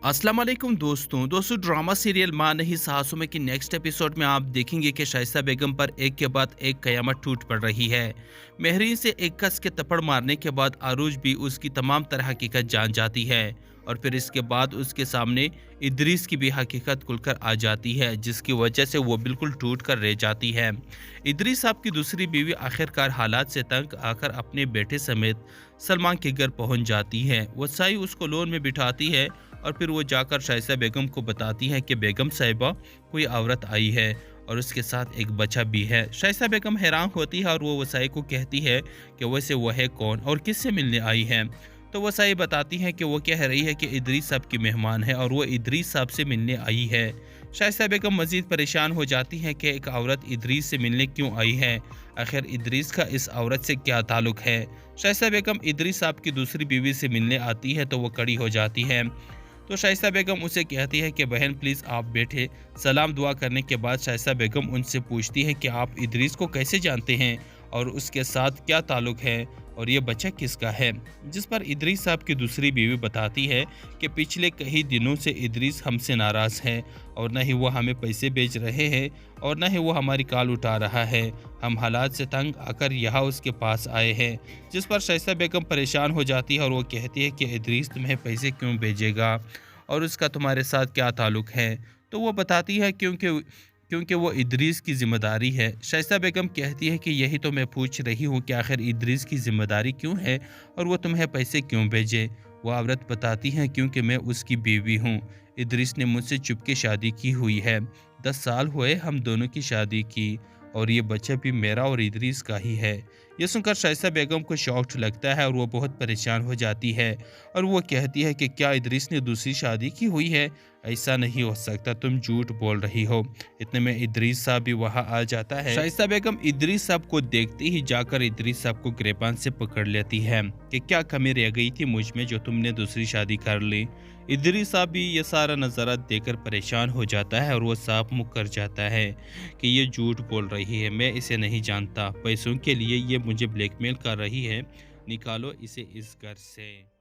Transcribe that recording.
अस्सलाम वालेकुम दोस्तों ड्रामा सीरियल माँ नहीं सासू में की नेक्स्ट एपिसोड में आप देखेंगे कि शाइस्ता बेगम पर एक के बाद एक कयामत टूट पड़ रही है। मेहरीन से एक कस के थप्पड़ मारने के बाद आरूज भी उसकी तमाम तरह हकीकत जान जाती है और फिर इसके बाद उसके सामने इदरीस की भी हकीकत खुलकर आ जाती है, जिसकी वजह से वो बिल्कुल टूट कर रह जाती है। इदरीस साहब की दूसरी बीवी आखिरकार हालात से तंग आकर अपने बेटे समेत सलमान के घर पहुंच जाती है। वसाई उसको लोन में बिठाती है और फिर वो जाकर शाइस्ता बेगम को बताती है कि बेगम साहिबा कोई औरत आई है और उसके साथ एक बच्चा भी है। शाइस्ता बेगम हैरान होती है और वो वसाई को कहती है कि वैसे वो है कौन और किससे मिलने आई है। तो वसाई बताती है कि वो कह रही है कि इदरीस साहब की मेहमान है और वो इदरीस साहब से मिलने आई है। शाइस्ता बेगम मजीद परेशान हो जाती है कि एक औरत इदरीस से मिलने क्यों आई है, आखिर इदरीस का इस औरत से क्या ताल्लुक है। शाइस्ता बेगम इदरीस साहब की दूसरी बीवी से मिलने आती है तो वो कड़ी हो जाती है। तो शाइस्ता बेगम उसे कहती है कि बहन प्लीज़ आप बैठे। सलाम दुआ करने के बाद शाइस्ता बेगम उनसे पूछती है कि आप इदरीस को कैसे जानते हैं और उसके साथ क्या ताल्लुक है और ये बच्चा किसका है। जिस पर इदरीस साहब की दूसरी बीवी बताती है कि पिछले कई दिनों से इदरीस हमसे नाराज़ है और न ही वो हमें पैसे भेज रहे हैं और न ही वो हमारी कॉल उठा रहा है। हम हालात से तंग आकर यहाँ उसके पास आए हैं। जिस पर शाइस्ता बेगम परेशान हो जाती है और वो कहती है कि इदरीस तुम्हें पैसे क्यों भेजेगा और उसका तुम्हारे साथ क्या ताल्लुक है। तो वो बताती है क्योंकि क्योंकि वो इदरीस की ज़िम्मेदारी है। शाइस्ता बेगम कहती है कि यही तो मैं पूछ रही हूँ कि आखिर इदरीस की ज़िम्मेदारी क्यों है और वो तुम्हें पैसे क्यों भेजे। वो औरत बताती है क्योंकि मैं उसकी बीवी हूँ। इदरीस ने मुझसे चुपके शादी की हुई है। 10 साल हुए हम दोनों की शादी की और ये बच्चा भी मेरा और इदरीस का ही है। ये सुनकर शाइस्ता बेगम को शॉक्ड लगता है और वो बहुत परेशान हो जाती है और वो कहती है कि क्या इदरीस ने दूसरी शादी की हुई है। ऐसा नहीं हो सकता, तुम झूठ बोल रही हो। इतने में इदरीस साहब भी वहां आ जाता है। शाइस्ता बेगम इदरीस साहब को देखते ही जाकर इदरीस साहब को गिरबान से पकड़ लेती है कि क्या कमी रह गई थी मुझ में जो तुमने दूसरी शादी कर ली। इदरीस साहब भी ये सारा नज़ारा देखकर परेशान हो जाता है और वो साफ मुँह कर जाता है कि ये झूठ बोल रही है, मैं इसे नहीं जानता। पैसों के लिए ये मुझे ब्लैकमेल कर रही है, निकालो इसे इस घर से।